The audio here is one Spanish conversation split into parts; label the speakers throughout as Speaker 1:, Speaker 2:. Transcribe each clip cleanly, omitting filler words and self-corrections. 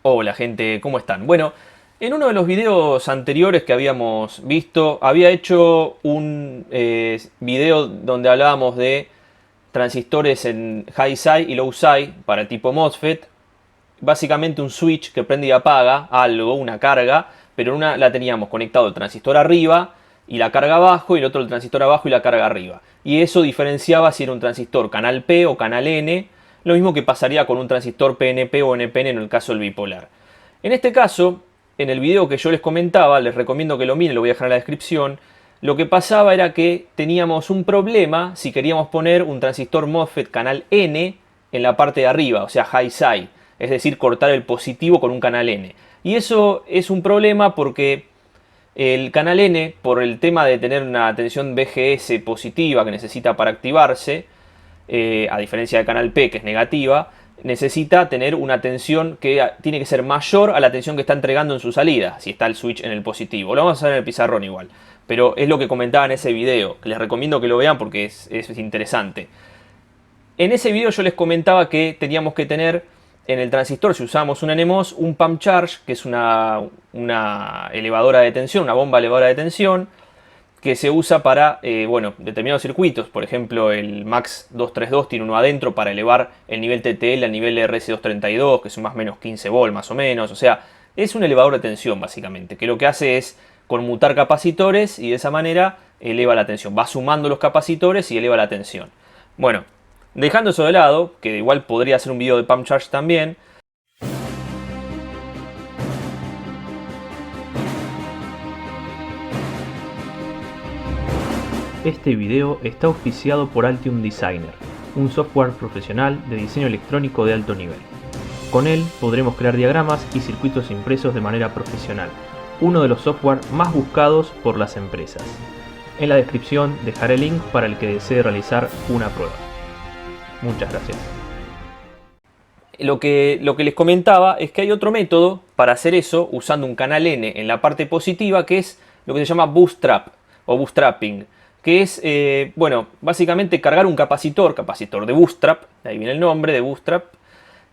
Speaker 1: Hola gente, ¿cómo están? Bueno, en uno de los videos anteriores que habíamos visto, había hecho un video donde hablábamos de transistores en high side y low side para tipo MOSFET. Básicamente un switch que prende y apaga algo, una carga, pero en una la teníamos conectado el transistor arriba y la carga abajo, y el otro el transistor abajo y la carga arriba. Y eso diferenciaba si era un transistor canal P o canal N, lo mismo que pasaría con un transistor PNP o NPN en el caso del bipolar. En este caso, en el video que yo les comentaba, les recomiendo que lo miren, lo voy a dejar en la descripción. Lo que pasaba era que teníamos un problema si queríamos poner un transistor MOSFET canal N en la parte de arriba, o sea, high side, es decir, cortar el positivo con un canal N. Y eso es un problema porque el canal N, por el tema de tener una tensión BGS positiva que necesita para activarse, a diferencia del canal P que es negativa, necesita tener una tensión que tiene que ser mayor a la tensión que está entregando en su salida, si está el switch en el positivo. Lo vamos a hacer en el pizarrón igual, pero es lo que comentaba en ese video. Les recomiendo que lo vean porque es interesante. En ese video yo les comentaba que teníamos que tener en el transistor, si usamos un NMOS, un pump charge, que es una elevadora de tensión, una bomba elevadora de tensión, que se usa para determinados circuitos. Por ejemplo, el MAX 232 tiene uno adentro para elevar el nivel TTL al nivel RS232, que son más o menos 15 volts más o menos. O sea, es un elevador de tensión básicamente, que lo que hace es conmutar capacitores y de esa manera eleva la tensión. Va sumando los capacitores y eleva la tensión. Bueno, dejando eso de lado, que igual podría ser un video de pump charge también.
Speaker 2: Este video está auspiciado por Altium Designer, un software profesional de diseño electrónico de alto nivel. Con él podremos crear diagramas y circuitos impresos de manera profesional, uno de los software más buscados por las empresas. En la descripción dejaré el link para el que desee realizar una prueba. Muchas gracias.
Speaker 1: Lo que les comentaba es que hay otro método para hacer eso usando un canal N en la parte positiva, que es lo que se llama bootstrap o bootstrapping, que es, básicamente cargar un capacitor de bootstrap, de ahí viene el nombre de bootstrap.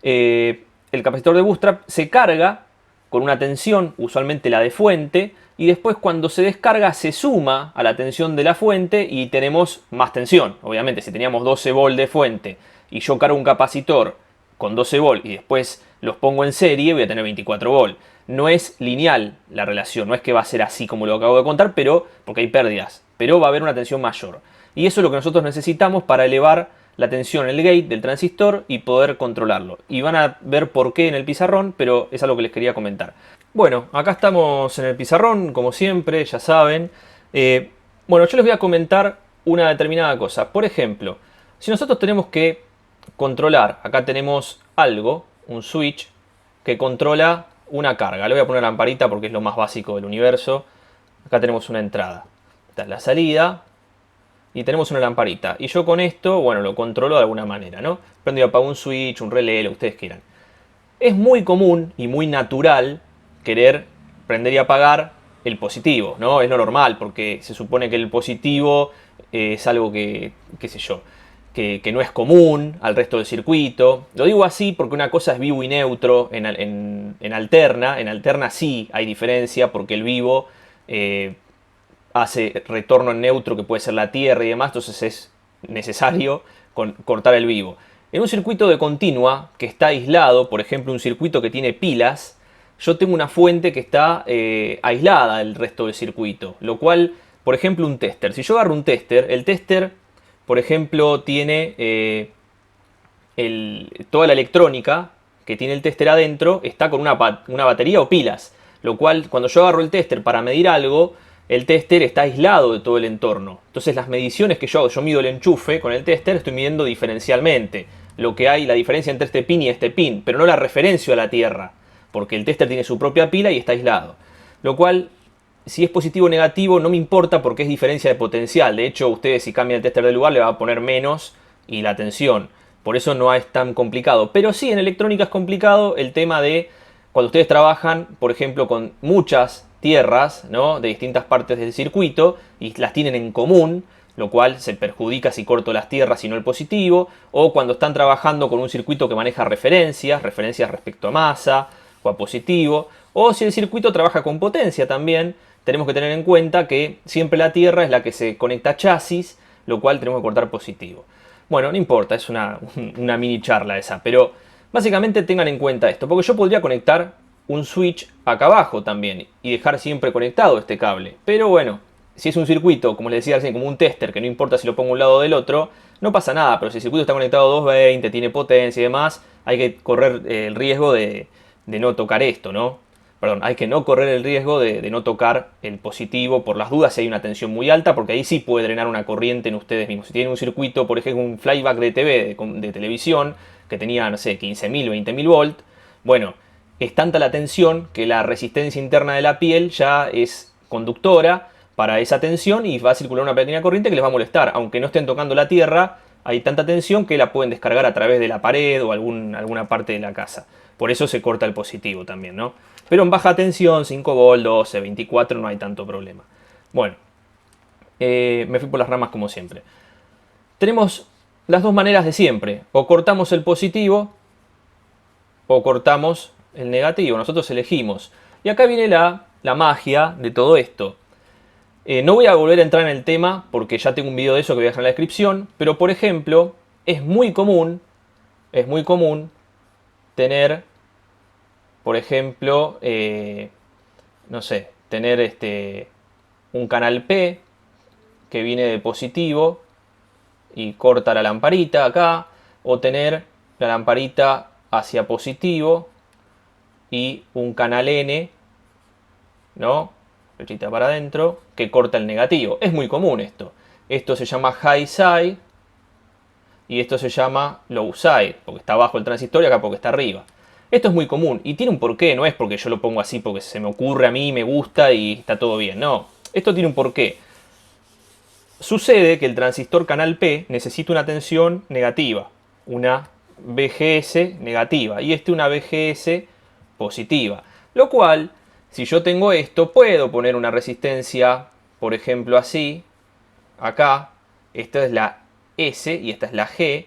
Speaker 1: El capacitor de bootstrap se carga con una tensión, usualmente la de fuente, y después cuando se descarga se suma a la tensión de la fuente y tenemos más tensión. Obviamente, si teníamos 12 volt de fuente y yo cargo un capacitor con 12 volt y después los pongo en serie, voy a tener 24 volt. No es lineal la relación, no es que va a ser así como lo acabo de contar, pero porque hay pérdidas, pero va a haber una tensión mayor. Y eso es lo que nosotros necesitamos para elevar la tensión en el gate del transistor y poder controlarlo. Y van a ver por qué en el pizarrón, pero es algo que les quería comentar. Bueno, acá estamos en el pizarrón, como siempre, ya saben. Yo les voy a comentar una determinada cosa. Por ejemplo, si nosotros tenemos que controlar, acá tenemos algo, un switch, que controla una carga. Le voy a poner lamparita porque es lo más básico del universo. Acá tenemos una entrada. Esta es la salida. Y tenemos una lamparita. Y yo con esto, lo controlo de alguna manera, ¿no? Prendo y apago un switch, un relé, lo que ustedes quieran. Es muy común y muy natural querer prender y apagar el positivo, ¿no? Es lo normal, porque se supone que el positivo es algo que, qué sé yo, que no es común al resto del circuito. Lo digo así porque una cosa es vivo y neutro en alterna. En alterna sí hay diferencia porque el vivo hace retorno en neutro, que puede ser la tierra y demás, entonces es necesario cortar el vivo. En un circuito de continua que está aislado, por ejemplo un circuito que tiene pilas, yo tengo una fuente que está aislada del resto del circuito, lo cual, por ejemplo, un tester. Si yo agarro un tester, el tester, por ejemplo, tiene toda la electrónica que tiene el tester adentro, está con una batería o pilas, lo cual cuando yo agarro el tester para medir algo, el tester está aislado de todo el entorno. Entonces las mediciones que yo hago, yo mido el enchufe con el tester, estoy midiendo diferencialmente lo que hay, la diferencia entre este pin y este pin, pero no la referencio a la tierra, porque el tester tiene su propia pila y está aislado. Lo cual, si es positivo o negativo, no me importa porque es diferencia de potencial. De hecho, ustedes si cambian el tester de lugar le va a poner menos y la tensión. Por eso no es tan complicado. Pero sí, en electrónica es complicado el tema de cuando ustedes trabajan, por ejemplo, con muchas tierras, ¿no?, de distintas partes del circuito y las tienen en común, lo cual se perjudica si corto las tierras y no el positivo, o cuando están trabajando con un circuito que maneja referencias respecto a masa, o a positivo. O si el circuito trabaja con potencia también, tenemos que tener en cuenta que siempre la tierra es la que se conecta a chasis, lo cual tenemos que cortar positivo. Bueno, no importa, es una mini charla esa, pero básicamente tengan en cuenta esto, porque yo podría conectar un switch acá abajo también y dejar siempre conectado este cable. Pero bueno, si es un circuito, como les decía recién, como un tester, que no importa si lo pongo a un lado o del otro, no pasa nada, pero si el circuito está conectado a 220, tiene potencia y demás, hay que correr el riesgo de no tocar esto, ¿no? Perdón, hay que no correr el riesgo de no tocar el positivo por las dudas si hay una tensión muy alta, porque ahí sí puede drenar una corriente en ustedes mismos. Si tienen un circuito, por ejemplo, un flyback de TV, de televisión, que tenía, no sé, 15.000, 20.000 volt, bueno, es tanta la tensión que la resistencia interna de la piel ya es conductora para esa tensión y va a circular una pequeña corriente que les va a molestar. Aunque no estén tocando la tierra, hay tanta tensión que la pueden descargar a través de la pared o alguna parte de la casa. Por eso se corta el positivo también, ¿no? Pero en baja tensión, 5 volt, 12, 24, no hay tanto problema. Bueno, me fui por las ramas como siempre. Tenemos las dos maneras de siempre. O cortamos el positivo o cortamos el negativo. Nosotros elegimos. Y acá viene la magia de todo esto. No voy a volver a entrar en el tema porque ya tengo un video de eso que voy a dejar en la descripción. Pero por ejemplo, es muy común tener, por ejemplo, no sé, tener un canal P que viene de positivo y corta la lamparita acá, o tener la lamparita hacia positivo y un canal N, ¿no? Flechita para adentro, que corta el negativo. Es muy común esto. Esto se llama high side y esto se llama low side, porque está abajo el transistor y acá porque está arriba. Esto es muy común y tiene un porqué, no es porque yo lo pongo así porque se me ocurre a mí, me gusta y está todo bien. No, esto tiene un porqué. Sucede que el transistor canal P necesita una tensión negativa, una VGS negativa, y una VGS positiva. Lo cual, si yo tengo esto, puedo poner una resistencia, por ejemplo así, acá, esta es la S y esta es la G.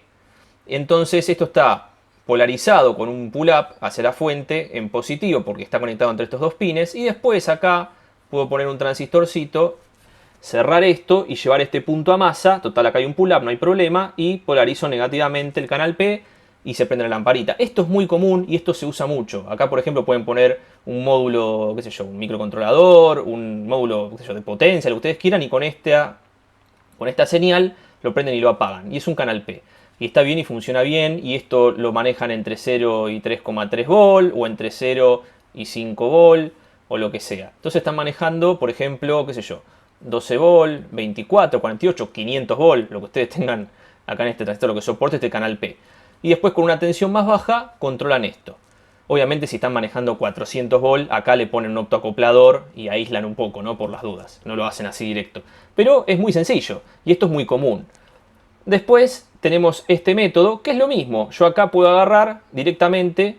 Speaker 1: Entonces esto está polarizado con un pull-up hacia la fuente en positivo porque está conectado entre estos dos pines, y después acá puedo poner un transistorcito, cerrar esto y llevar este punto a masa. Total, acá hay un pull-up, no hay problema, y polarizo negativamente el canal P y se prende la lamparita. Esto es muy común y esto se usa mucho. Acá, por ejemplo, pueden poner un módulo, qué sé yo, un microcontrolador, un módulo, qué sé yo, de potencia, lo que ustedes quieran, y con esta señal lo prenden y lo apagan. Y es un canal P. Y está bien y funciona bien, y esto lo manejan entre 0 y 3,3 volt, o entre 0 y 5 volt, o lo que sea. Entonces están manejando, por ejemplo, qué sé yo, 12 volt, 24, 48, 500 volt, lo que ustedes tengan acá en este transistor, lo que soporte este canal P. Y después con una tensión más baja controlan esto. Obviamente si están manejando 400 volt, acá le ponen un optoacoplador y aíslan un poco, ¿no? Por las dudas, no lo hacen así directo. Pero es muy sencillo y esto es muy común. Después tenemos este método, que es lo mismo. Yo acá puedo agarrar directamente,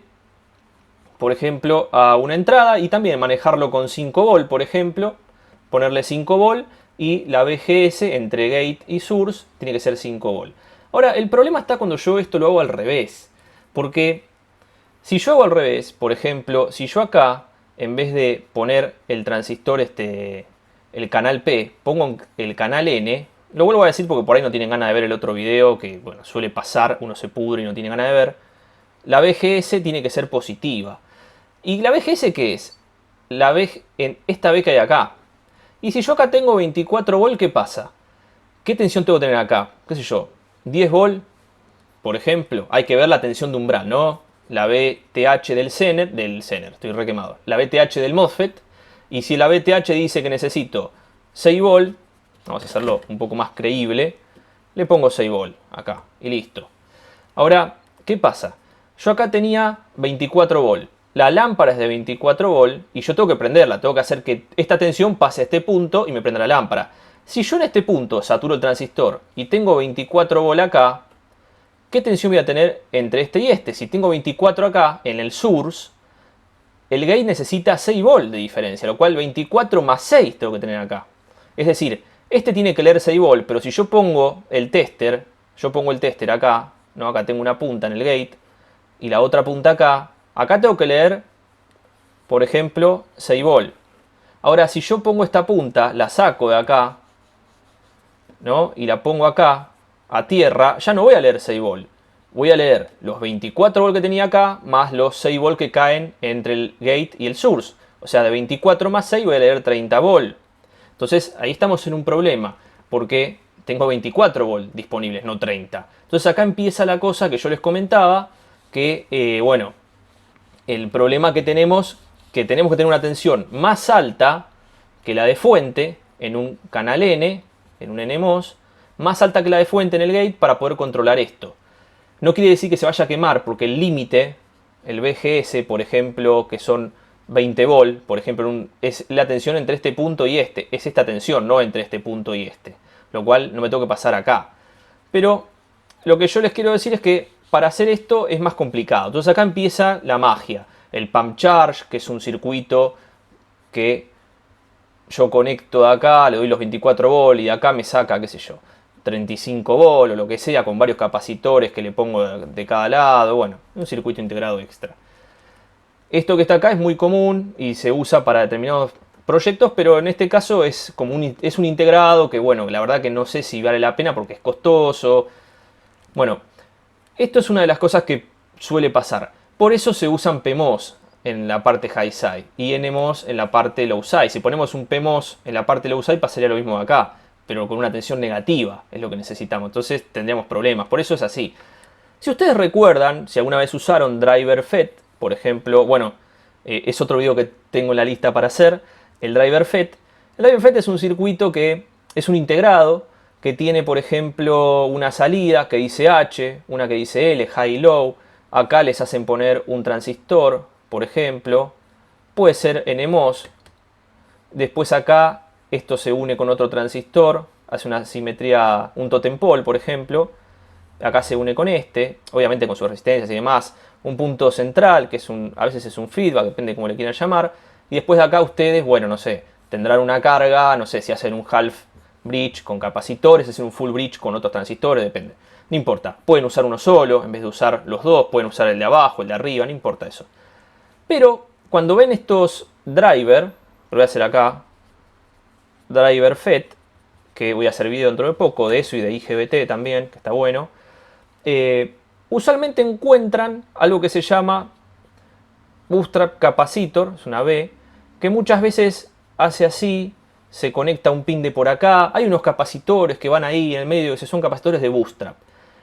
Speaker 1: por ejemplo, a una entrada y también manejarlo con 5 volt, por ejemplo. Ponerle 5 volt y la VGS entre gate y source tiene que ser 5 volt. Ahora, el problema está cuando yo esto lo hago al revés. Porque si yo hago al revés, por ejemplo, si yo acá, en vez de poner el transistor, el canal P, pongo el canal N, lo vuelvo a decir porque por ahí no tienen ganas de ver el otro video, que bueno, suele pasar, uno se pudre y no tiene ganas de ver. La VGS tiene que ser positiva. ¿Y la VGS qué es? Esta V que hay acá. Y si yo acá tengo 24 volt, ¿qué pasa? ¿Qué tensión tengo que tener acá? ¿Qué sé yo? 10 volt, por ejemplo. Hay que ver la tensión de umbral, ¿no? La VTH del Zener, estoy re quemado. La VTH del MOSFET. Y si la VTH dice que necesito 6 volt, vamos a hacerlo un poco más creíble, le pongo 6 volt acá y listo. Ahora, ¿qué pasa? Yo acá tenía 24 volt. La lámpara es de 24 volt y yo tengo que prenderla. Tengo que hacer que esta tensión pase a este punto y me prenda la lámpara. Si yo en este punto saturo el transistor y tengo 24 volt acá, ¿qué tensión voy a tener entre este y este? Si tengo 24 acá, en el source, el gate necesita 6 volt de diferencia, lo cual 24 más 6 tengo que tener acá. Es decir, este tiene que leer 6 volt, pero si yo pongo el tester, acá, ¿no? Acá tengo una punta en el gate y la otra punta acá, acá tengo que leer por ejemplo, 6 volt. Ahora, si yo pongo esta punta, la saco de acá, ¿no? Y la pongo acá, a tierra, ya no voy a leer 6 volt. Voy a leer los 24 volt que tenía acá, más los 6 volt que caen entre el gate y el source. O sea, de 24 más 6 voy a leer 30 volt. Entonces, ahí estamos en un problema, porque tengo 24 volt disponibles, no 30. Entonces, acá empieza la cosa que yo les comentaba, que, bueno, el problema que tenemos que tener una tensión más alta que la de fuente en un canal N, en un NMOS, más alta que la de fuente en el gate para poder controlar esto. No quiere decir que se vaya a quemar, porque el límite, el VGS, por ejemplo, que son 20 volt, por ejemplo, es la tensión entre este punto y este. Es esta tensión, no entre este punto y este. Lo cual no me tengo que pasar acá. Pero lo que yo les quiero decir es que para hacer esto es más complicado. Entonces acá empieza la magia. El pump charge, que es un circuito que yo conecto de acá, le doy los 24 volt y de acá me saca, qué sé yo, 35 volt o lo que sea, con varios capacitores que le pongo de cada lado. Bueno, un circuito integrado extra. Esto que está acá es muy común y se usa para determinados proyectos, pero en este caso es un integrado que, bueno, la verdad que no sé si vale la pena porque es costoso. Bueno, esto es una de las cosas que suele pasar. Por eso se usan PMOS en la parte high side y NMOS en la parte low side. Si ponemos un PMOS en la parte low side pasaría lo mismo de acá, pero con una tensión negativa es lo que necesitamos. Entonces tendríamos problemas. Por eso es así. Si ustedes recuerdan, si alguna vez usaron driver FET, por ejemplo, bueno, es otro video que tengo en la lista para hacer, el driver FET. El driver FET es un circuito que es un integrado que tiene, por ejemplo, una salida que dice H, una que dice L, high y low. Acá les hacen poner un transistor, por ejemplo. Puede ser NMOS. Después acá esto se une con otro transistor, hace una simetría, un totem pole, por ejemplo. Acá se une con este, obviamente con sus resistencias y demás. Un punto central, que a veces es un feedback, depende de cómo le quieran llamar. Y después de acá ustedes, bueno, no sé, tendrán una carga, no sé, si hacen un half bridge con capacitores, hacen un full bridge con otros transistores, depende. No importa, pueden usar uno solo en vez de usar los dos, pueden usar el de abajo, el de arriba, no importa eso. Pero cuando ven estos driver, lo voy a hacer acá, driver FET, que voy a hacer video dentro de poco de eso y de IGBT también, que está bueno. Usualmente encuentran algo que se llama bootstrap capacitor, es una B, que muchas veces hace así, se conecta un pin de por acá, hay unos capacitores que van ahí en el medio que son capacitores de bootstrap.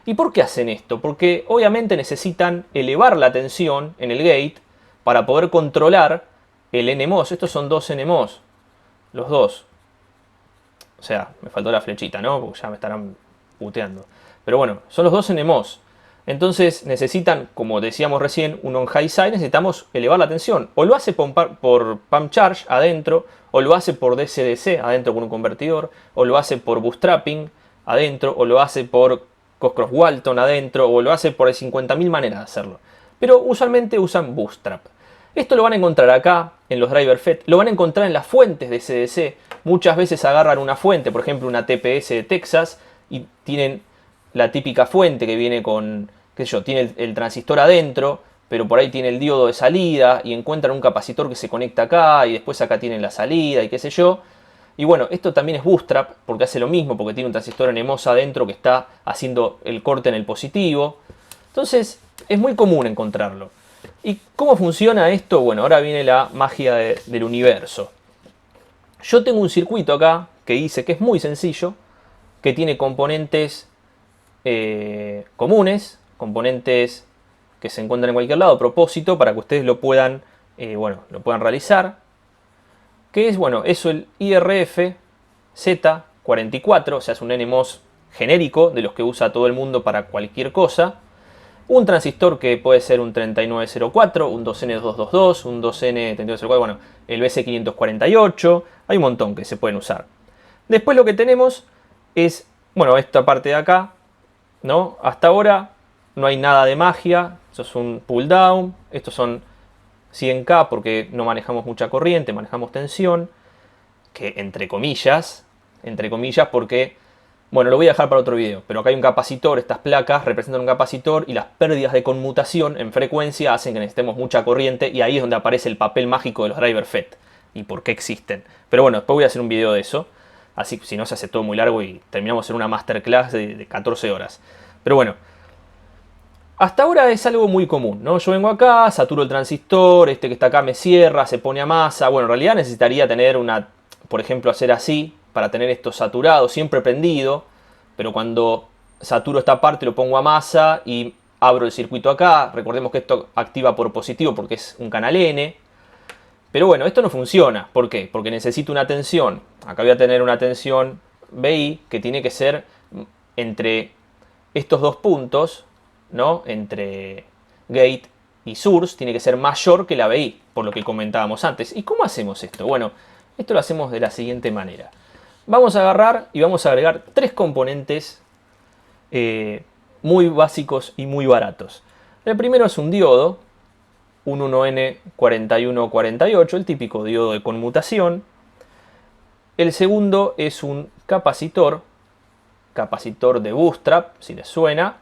Speaker 1: ¿Y por qué hacen esto? Porque obviamente necesitan elevar la tensión en el gate para poder controlar el NMOS. Estos son dos NMOS, los dos. O sea, me faltó la flechita, ¿no? Porque ya me estarán puteando. Pero bueno, son los dos NMOS. Entonces necesitan, como decíamos recién, un on high side, necesitamos elevar la tensión. O lo hace por pump charge adentro, o lo hace por DC-DC adentro con un convertidor, o lo hace por bootstrapping adentro, o lo hace por Cross-Walton adentro, o lo hace por 50.000 maneras de hacerlo. Pero usualmente usan bootstrap. Esto lo van a encontrar acá en los driver FET, lo van a encontrar en las fuentes de CDC. Muchas veces agarran una fuente, por ejemplo una TPS de Texas, y tienen la típica fuente que viene con, qué sé yo, tiene el transistor adentro, pero por ahí tiene el diodo de salida, y encuentran un capacitor que se conecta acá, y después acá tienen la salida, y qué sé yo. Y bueno, esto también es bootstrap, porque hace lo mismo, porque tiene un transistor NMOS adentro que está haciendo el corte en el positivo. Entonces, es muy común encontrarlo. ¿Y cómo funciona esto? Bueno, ahora viene la magia del universo. Yo tengo un circuito acá que hice que es muy sencillo, que tiene componentes comunes, componentes que se encuentran en cualquier lado a propósito para que ustedes lo puedan realizar. Que es, bueno, eso el IRF Z44, o sea, es un NMOS genérico de los que usa todo el mundo para cualquier cosa. Un transistor que puede ser un 3904, un 2N222, un 2N3204, bueno, el BC548, hay un montón que se pueden usar. Después lo que tenemos es, bueno, esta parte de acá, ¿no? Hasta ahora no hay nada de magia, eso es un pull down, estos son 100K porque no manejamos mucha corriente, manejamos tensión, que entre comillas porque Bueno, lo voy a dejar para otro video, pero acá hay un capacitor, estas placas representan un capacitor y las pérdidas de conmutación en frecuencia hacen que necesitemos mucha corriente y ahí es donde aparece el papel mágico de los driver FET y por qué existen. Pero bueno, después voy a hacer un video de eso, así si no se hace todo muy largo y terminamos en una masterclass de 14 horas. Pero bueno, hasta ahora es algo muy común, ¿no? Yo vengo acá, saturo el transistor, este que está acá me cierra, se pone a masa. Bueno, en realidad necesitaría tener por ejemplo, hacer así, para tener esto saturado, siempre prendido, pero cuando saturo esta parte lo pongo a masa y abro el circuito acá. Recordemos que esto activa por positivo porque es un canal N. Pero bueno, esto no funciona. ¿Por qué? Porque necesito una tensión. Acá voy a tener una tensión BI que tiene que ser entre estos dos puntos, ¿no? Entre gate y source, tiene que ser mayor que la BI, por lo que comentábamos antes. ¿Y cómo hacemos esto? Bueno, esto lo hacemos de la siguiente manera. Vamos a agarrar y vamos a agregar tres componentes muy básicos y muy baratos. El primero es un diodo, un 1N4148, el típico diodo de conmutación. El segundo es un capacitor de bootstrap, si les suena.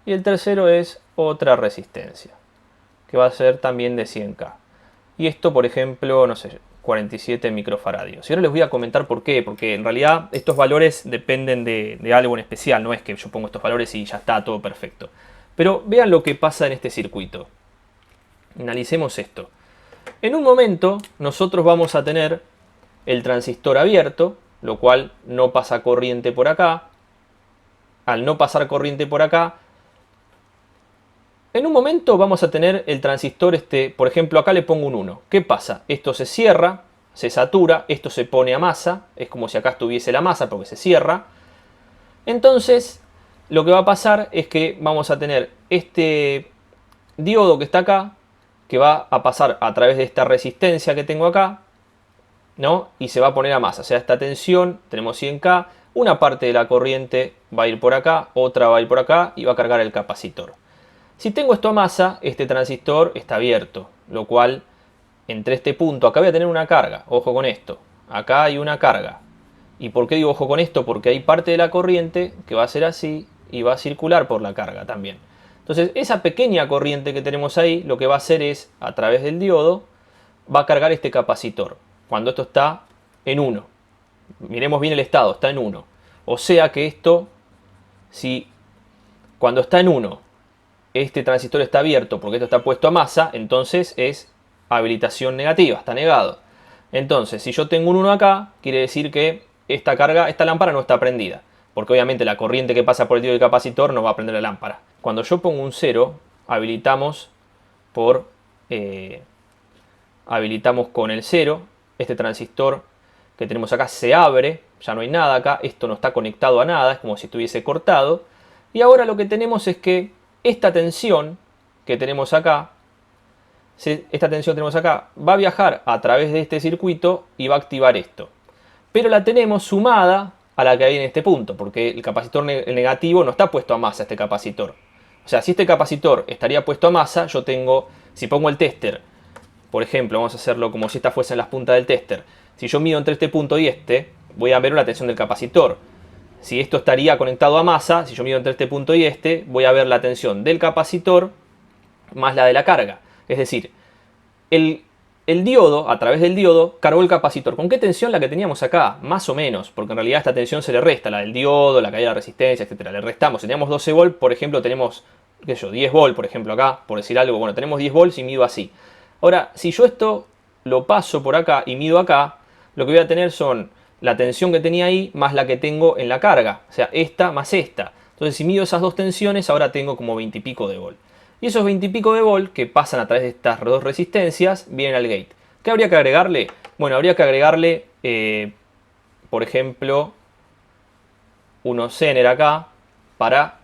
Speaker 1: Y el tercero es otra resistencia, que va a ser también de 100K. Y esto, por ejemplo, no sé, 47 microfaradios. Y ahora les voy a comentar por qué. Porque en realidad estos valores dependen de algo en especial. No es que yo pongo estos valores y ya está todo perfecto. Pero vean lo que pasa en este circuito. Analicemos esto. En un momento nosotros vamos a tener el transistor abierto, lo cual no pasa corriente por acá. Al no pasar corriente por acá, en un momento vamos a tener el transistor por ejemplo, acá le pongo un 1. ¿Qué pasa? Esto se cierra, se satura, esto se pone a masa, es como si acá estuviese la masa porque se cierra. Entonces, lo que va a pasar es que vamos a tener este diodo que está acá, que va a pasar a través de esta resistencia que tengo acá, ¿no? Y se va a poner a masa. O sea, esta tensión, tenemos 100K, una parte de la corriente va a ir por acá, otra va a ir por acá y va a cargar el capacitor. Si tengo esto a masa, este transistor está abierto, lo cual entre este punto, acá voy a tener una carga, ojo con esto, acá hay una carga. ¿Y por qué digo ojo con esto? Porque hay parte de la corriente que va a ser así y va a circular por la carga también. Entonces esa pequeña corriente que tenemos ahí, lo que va a hacer es, a través del diodo, va a cargar este capacitor, cuando esto está en 1. Miremos bien el estado, está en 1. O sea que esto, si cuando está en 1, este transistor está abierto porque esto está puesto a masa, entonces es habilitación negativa, está negado. Entonces, si yo tengo un 1 acá, quiere decir que esta lámpara no está prendida, porque obviamente la corriente que pasa por el diodo del capacitor no va a prender la lámpara. Cuando yo pongo un 0, habilitamos con el 0, este transistor que tenemos acá se abre, ya no hay nada acá, esto no está conectado a nada, es como si estuviese cortado. Y ahora lo que tenemos es que esta tensión que tenemos acá, va a viajar a través de este circuito y va a activar esto. Pero la tenemos sumada a la que hay en este punto, porque el capacitor el negativo no está puesto a masa, este capacitor. O sea, si este capacitor estaría puesto a masa, yo tengo, si pongo el tester, por ejemplo, vamos a hacerlo como si estas fuesen las puntas del tester. Si yo mido entre este punto y este, voy a ver la tensión del capacitor. Si esto estaría conectado a masa, si yo mido entre este punto y este, voy a ver la tensión del capacitor más la de la carga. Es decir, el diodo, a través del diodo, cargó el capacitor. ¿Con qué tensión? La que teníamos acá, más o menos, porque en realidad esta tensión se le resta, la del diodo, la caída de la resistencia, etc. Le restamos. Si teníamos 12 volt, por ejemplo, tenemos, qué sé yo, 10 volt, por ejemplo, acá, por decir algo. Bueno, tenemos 10 volts y mido así. Ahora, si yo esto lo paso por acá y mido acá, lo que voy a tener son la tensión que tenía ahí más la que tengo en la carga, o sea, esta más esta. Entonces, si mido esas dos tensiones, ahora tengo como 20 y pico de volt. Y esos 20 y pico de volt que pasan a través de estas dos resistencias vienen al gate. ¿Qué habría que agregarle? Bueno, habría que agregarle, por ejemplo, unos Zener acá para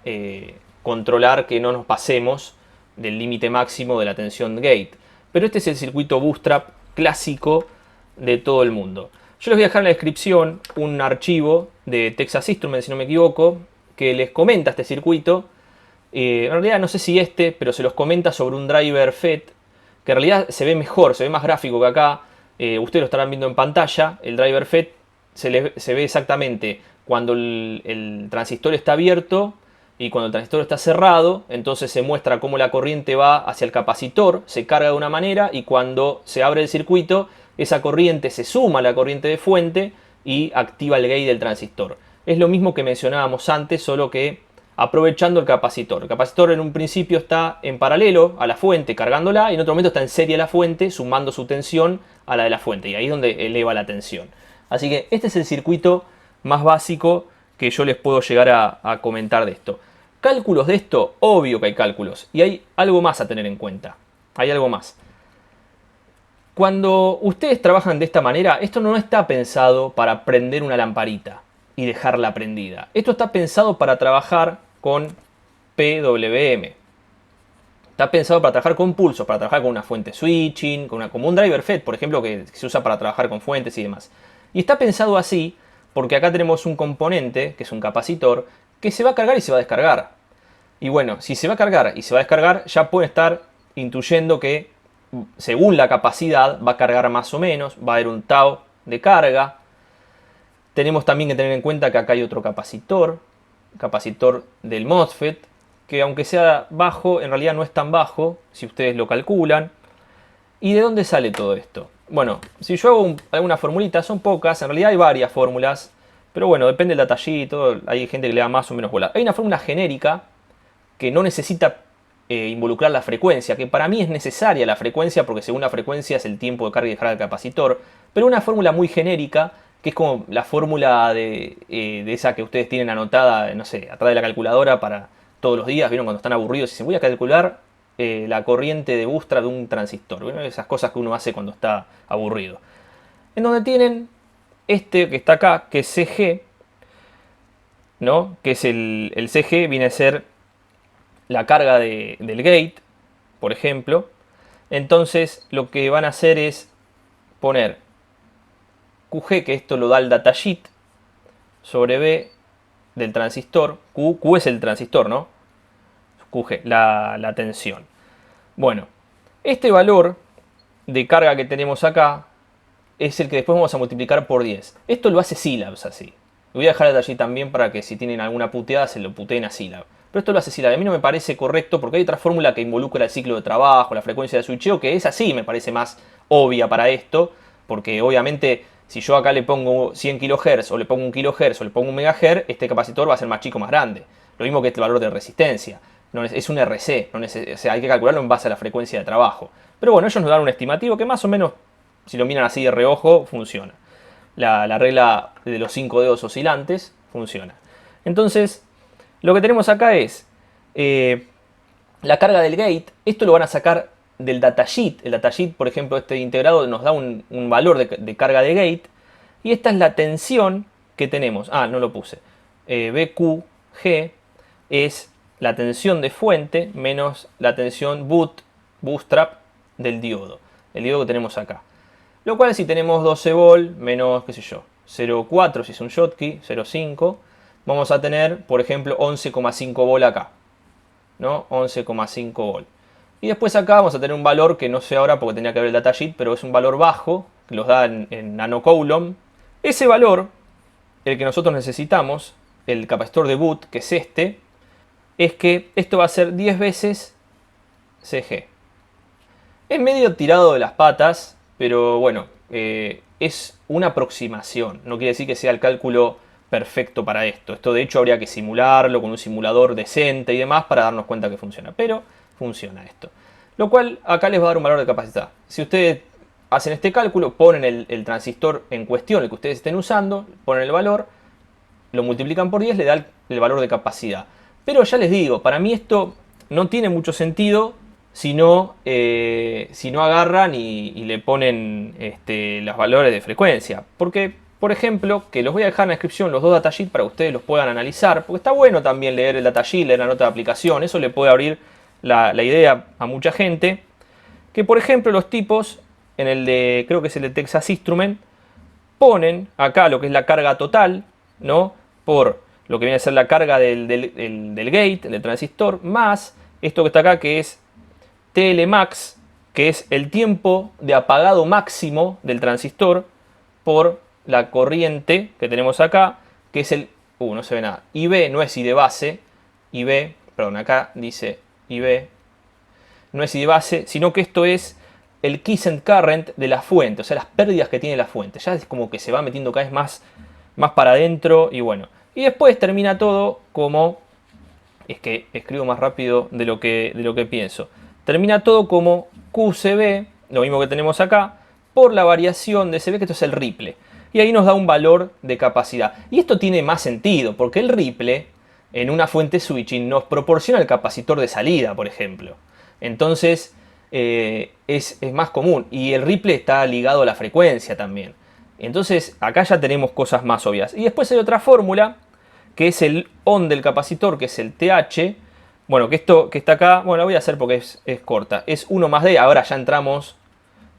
Speaker 1: controlar que no nos pasemos del límite máximo de la tensión gate. Pero este es el circuito bootstrap clásico de todo el mundo. Yo les voy a dejar en la descripción un archivo de Texas Instruments, si no me equivoco, que les comenta este circuito. En realidad no sé si pero se los comenta sobre un driver FET, que en realidad se ve mejor, se ve más gráfico que acá. Ustedes lo estarán viendo en pantalla. El driver FET se ve exactamente cuando el transistor está abierto y cuando el transistor está cerrado, entonces se muestra cómo la corriente va hacia el capacitor, se carga de una manera y cuando se abre el circuito, esa corriente se suma a la corriente de fuente y activa el gate del transistor. Es lo mismo que mencionábamos antes, solo que aprovechando el capacitor. El capacitor en un principio está en paralelo a la fuente cargándola y en otro momento está en serie a la fuente sumando su tensión a la de la fuente y ahí es donde eleva la tensión. Así que este es el circuito más básico que yo les puedo llegar a comentar de esto. Cálculos de esto, obvio que hay cálculos y hay algo más a tener en cuenta. Hay algo más. Cuando ustedes trabajan de esta manera, esto no está pensado para prender una lamparita y dejarla prendida. Esto está pensado para trabajar con PWM. Está pensado para trabajar con pulsos, para trabajar con una fuente switching, como un driver FET, por ejemplo, que se usa para trabajar con fuentes y demás. Y está pensado así porque acá tenemos un componente, que es un capacitor, que se va a cargar y se va a descargar. Y bueno, si se va a cargar y se va a descargar, ya pueden estar intuyendo que según la capacidad va a cargar más o menos, va a haber un tau de carga. Tenemos también que tener en cuenta que acá hay otro capacitor del MOSFET, que aunque sea bajo, en realidad no es tan bajo, si ustedes lo calculan. ¿Y de dónde sale todo esto? Bueno, si yo hago alguna formulita, son pocas, en realidad hay varias fórmulas, pero bueno, depende del detallito, hay gente que le da más o menos bola. Hay una fórmula genérica que no necesita involucrar la frecuencia, que para mí es necesaria la frecuencia, porque según la frecuencia es el tiempo de carga y descarga del capacitor, pero una fórmula muy genérica, que es como la fórmula de esa que ustedes tienen anotada, no sé, atrás de la calculadora para todos los días, ¿vieron? Cuando están aburridos y dicen, voy a calcular la corriente de bootstrap de un transistor. ¿Vieron? Esas cosas que uno hace cuando está aburrido. En donde tienen este que está acá, que es CG, ¿no? Que es el CG, viene a ser la carga del gate, por ejemplo. Entonces lo que van a hacer es poner QG, que esto lo da el datasheet, sobre B del transistor. Q es el transistor, ¿no? QG, la tensión. Bueno, este valor de carga que tenemos acá es el que después vamos a multiplicar por 10. Esto lo hace Syllabs así. Lo voy a dejar allí también para que si tienen alguna puteada se lo puteen a Syllabs. Pero esto lo hace Syllabs. A mí no me parece correcto porque hay otra fórmula que involucra el ciclo de trabajo, la frecuencia de switcheo, que es así, me parece más obvia para esto. Porque obviamente si yo acá le pongo 100 kHz o le pongo 1 kHz o le pongo 1 MHz, este capacitor va a ser más chico, más grande. Lo mismo que este valor de resistencia. No es un RC, o sea, hay que calcularlo en base a la frecuencia de trabajo. Pero bueno, ellos nos dan un estimativo que más o menos, si lo miran así de reojo, funciona. La regla de los 5 dedos oscilantes funciona. Entonces, lo que tenemos acá es la carga del gate. Esto lo van a sacar del datasheet. El datasheet, por ejemplo, este integrado nos da un valor de carga de gate. Y esta es la tensión que tenemos. Ah, no lo puse. BQG es la tensión de fuente menos la tensión bootstrap del diodo. El diodo que tenemos acá. Lo cual si tenemos 12 volt menos, qué sé yo, 0,4 si es un Schottky, 0,5, vamos a tener, por ejemplo, 11,5 volt acá. ¿No? 11,5 volt. Y después acá vamos a tener un valor que no sé ahora porque tenía que ver el datasheet, pero es un valor bajo, que los da en nanocoulomb. Ese valor, el que nosotros necesitamos, el capacitor de boot, que es este, es que esto va a ser 10 veces CG. Es medio tirado de las patas, pero bueno, es una aproximación. No quiere decir que sea el cálculo perfecto para esto. Esto de hecho habría que simularlo con un simulador decente y demás para darnos cuenta que funciona. Pero funciona esto. Lo cual acá les va a dar un valor de capacidad. Si ustedes hacen este cálculo, ponen el transistor en cuestión, el que ustedes estén usando, ponen el valor, lo multiplican por 10, le da el valor de capacidad. Pero ya les digo, para mí esto no tiene mucho sentido si no agarran y le ponen los valores de frecuencia. Porque, por ejemplo, que los voy a dejar en la descripción los dos datasheets para que ustedes los puedan analizar. Porque está bueno también leer el datasheet, leer la nota de aplicación. Eso le puede abrir la idea a mucha gente. Que, por ejemplo, los tipos, en el de, creo que es el de Texas Instruments, ponen acá lo que es la carga total, ¿no? Por lo que viene a ser la carga del gate, del transistor, más esto que está acá que es TLmax, que es el tiempo de apagado máximo del transistor por la corriente que tenemos acá, que es no se ve nada. IB no es I de base. IB, perdón, acá dice IB. No es I de base, sino que esto es el quiescent current de la fuente. O sea, las pérdidas que tiene la fuente. Ya es como que se va metiendo cada vez más para adentro. Y bueno. Y después termina todo como... Es que escribo más rápido de lo que pienso. Termina todo como QCB, lo mismo que tenemos acá, por la variación de CB, que esto es el ripple. Y ahí nos da un valor de capacidad. Y esto tiene más sentido, porque el ripple en una fuente switching nos proporciona el capacitor de salida, por ejemplo. Entonces es más común. Y el ripple está ligado a la frecuencia también. Entonces acá ya tenemos cosas más obvias. Y después hay otra fórmula, que es el on del capacitor, que es el TH. Bueno, que esto que está acá, bueno, la voy a hacer porque es corta. Es 1 más D, ahora ya entramos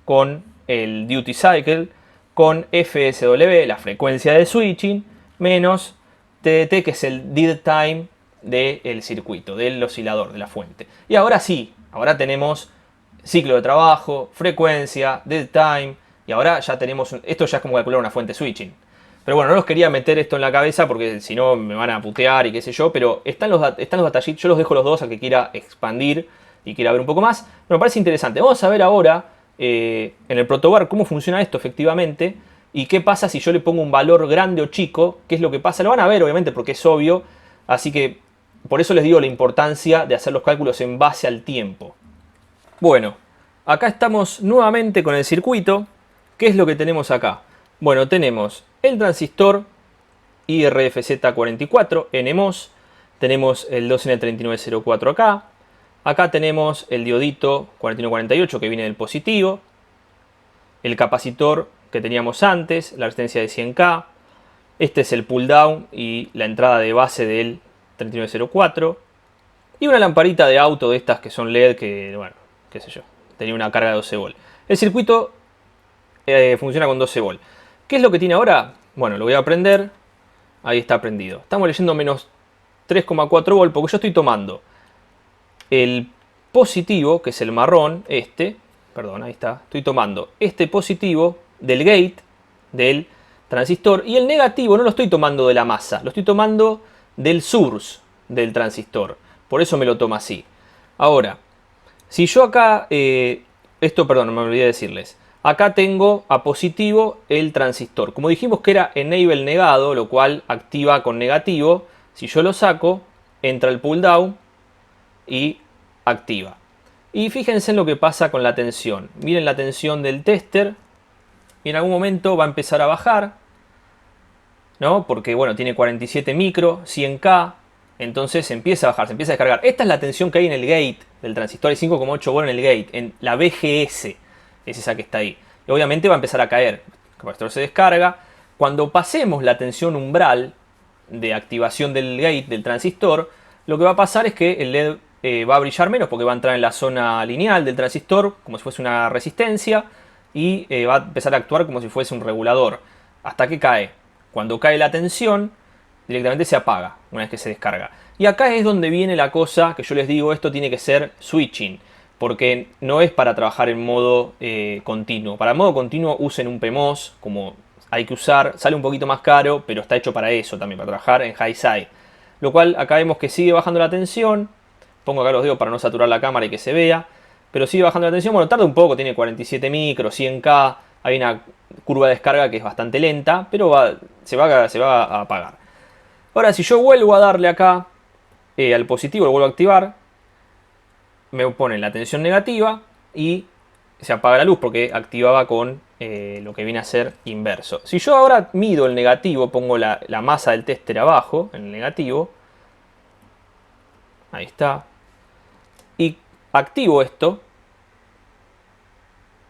Speaker 1: con el duty cycle, con FSW, la frecuencia de switching, menos TDT, que es el dead time del circuito, del oscilador, de la fuente. Y ahora sí, ahora tenemos ciclo de trabajo, frecuencia, dead time, y ahora ya tenemos, esto ya es como calcular una fuente switching. Pero bueno, no los quería meter esto en la cabeza porque si no me van a putear y qué sé yo. Pero están los datasheets, yo los dejo los dos al que quiera expandir y quiera ver un poco más. Pero me parece interesante. Vamos a ver ahora en el protobar cómo funciona esto efectivamente. Y qué pasa si yo le pongo un valor grande o chico. ¿Qué es lo que pasa? Lo van a ver obviamente porque es obvio. Así que por eso les digo la importancia de hacer los cálculos en base al tiempo. Bueno, acá estamos nuevamente con el circuito. ¿Qué es lo que tenemos acá? Bueno, tenemos el transistor IRFZ44 NMOS, tenemos el 2N3904 acá, acá tenemos el diodito 4148 que viene del positivo, el capacitor que teníamos antes, la resistencia de 100K, este es el pull down y la entrada de base del 3904, y una lamparita de auto de estas que son LED que, bueno, qué sé yo, tenía una carga de 12 volt. El circuito funciona con 12 volt. ¿Qué es lo que tiene ahora? Bueno, lo voy a prender. Ahí está prendido. Estamos leyendo menos 3,4 volt porque yo estoy tomando el positivo, que es el marrón, perdón, ahí está. Estoy tomando este positivo del gate, del transistor, y el negativo no lo estoy tomando de la masa, lo estoy tomando del source del transistor. Por eso me lo toma así. Ahora, si yo acá, perdón, me olvidé de decirles. Acá tengo a positivo el transistor. Como dijimos que era enable negado, lo cual activa con negativo. Si yo lo saco, entra el pull down y activa. Y fíjense en lo que pasa con la tensión. Miren la tensión del tester. Y en algún momento va a empezar a bajar, ¿no? Porque bueno, tiene 47 micro, 100K. Entonces empieza a bajar, se empieza a descargar. Esta es la tensión que hay en el gate del transistor. Hay 5,8 volt en el gate, en la BGS. Es esa que está ahí. Y obviamente va a empezar a caer. El capacitor se descarga. Cuando pasemos la tensión umbral de activación del gate del transistor, lo que va a pasar es que el LED va a brillar menos porque va a entrar en la zona lineal del transistor como si fuese una resistencia y va a empezar a actuar como si fuese un regulador. Hasta que cae. Cuando cae la tensión, directamente se apaga una vez que se descarga. Y acá es donde viene la cosa que yo les digo, esto tiene que ser switching. Porque no es para trabajar en modo continuo. Para modo continuo usen un PMOS, como hay que usar. Sale un poquito más caro, pero está hecho para eso también, para trabajar en high side. Lo cual acá vemos que sigue bajando la tensión. Pongo acá los dedos para no saturar la cámara y que se vea. Pero sigue bajando la tensión. Bueno, tarda un poco, tiene 47 micro, 100K. Hay una curva de descarga que es bastante lenta, pero se va a apagar. Ahora, si yo vuelvo a darle acá al positivo, lo vuelvo a activar, me pone la tensión negativa y se apaga la luz porque activaba con lo que viene a ser inverso. Si yo ahora mido el negativo, pongo la masa del tester abajo, en el negativo, ahí está, y activo esto,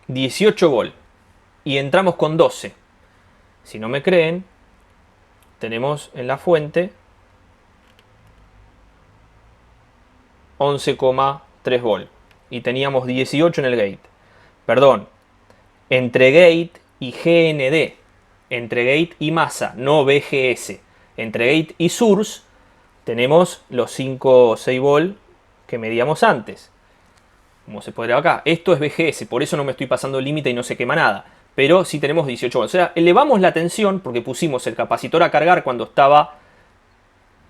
Speaker 1: 18 volt, y entramos con 12. Si no me creen, tenemos en la fuente 11,3 volt y teníamos 18 en el gate. Perdón, entre gate y GND, entre gate y masa, no BGS. Entre gate y source tenemos los 5 o 6 volt que medíamos antes. Como se puede ver acá, esto es BGS, por eso no me estoy pasando el límite y no se quema nada. Pero sí tenemos 18 volts. O sea, elevamos la tensión porque pusimos el capacitor a cargar cuando estaba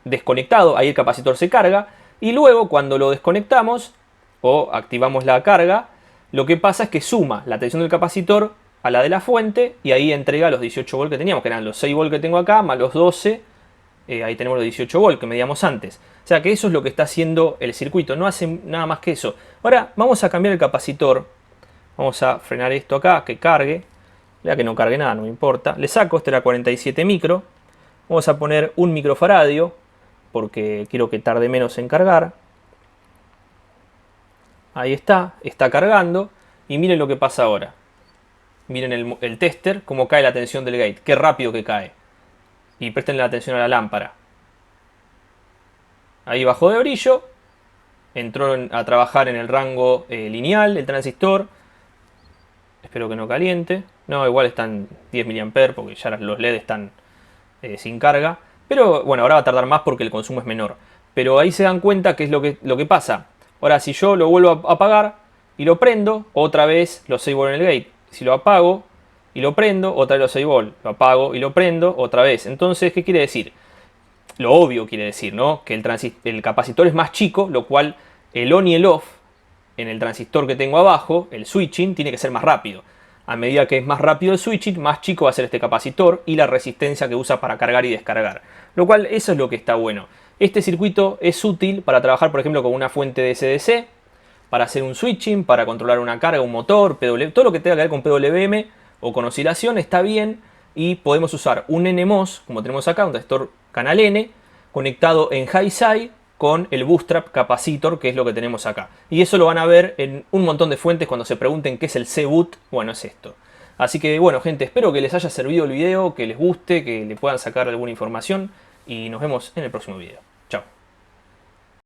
Speaker 1: desconectado, ahí el capacitor se carga, y luego cuando lo desconectamos o activamos la carga, lo que pasa es que suma la tensión del capacitor a la de la fuente y ahí entrega los 18 volts que teníamos, que eran los 6 volts que tengo acá, más los 12, ahí tenemos los 18 volts que medíamos antes. O sea que eso es lo que está haciendo el circuito, no hace nada más que eso. Ahora vamos a cambiar el capacitor, vamos a frenar esto acá, que cargue, ya que no cargue nada, no me importa. Le saco, este era 47 micro, vamos a poner 1 microfaradio, porque quiero que tarde menos en cargar. Ahí está cargando, y miren lo que pasa ahora. Miren el tester, cómo cae la tensión del gate, qué rápido que cae. Y presten la atención a la lámpara. Ahí bajó de brillo, entró a trabajar en el rango lineal el transistor. Espero que no caliente. No, igual están 10 mA porque ya los LED están sin carga. Pero bueno, ahora va a tardar más porque el consumo es menor. Pero ahí se dan cuenta que es lo que pasa. Ahora si yo lo vuelvo a apagar y lo prendo, otra vez los 6 volts en el gate. Si lo apago y lo prendo, otra vez los 6 volts. Lo apago y lo prendo, otra vez. Entonces, ¿qué quiere decir? Lo obvio quiere decir, ¿no? Que el capacitor es más chico, lo cual el on y el off en el transistor que tengo abajo, el switching, tiene que ser más rápido. A medida que es más rápido el switching, más chico va a ser este capacitor y la resistencia que usa para cargar y descargar. Lo cual, eso es lo que está bueno. Este circuito es útil para trabajar, por ejemplo, con una fuente de SDC, para hacer un switching, para controlar una carga, un motor, PWM, todo lo que tenga que ver con PWM o con oscilación está bien. Y podemos usar un NMOS, como tenemos acá, un transistor canal N, conectado en high side con el bootstrap capacitor, que es lo que tenemos acá. Y eso lo van a ver en un montón de fuentes cuando se pregunten qué es el C-boot. Bueno, es esto. Así que bueno, gente, espero que les haya servido el video, que les guste, que le puedan sacar alguna información. Y nos vemos en el próximo video. Chao.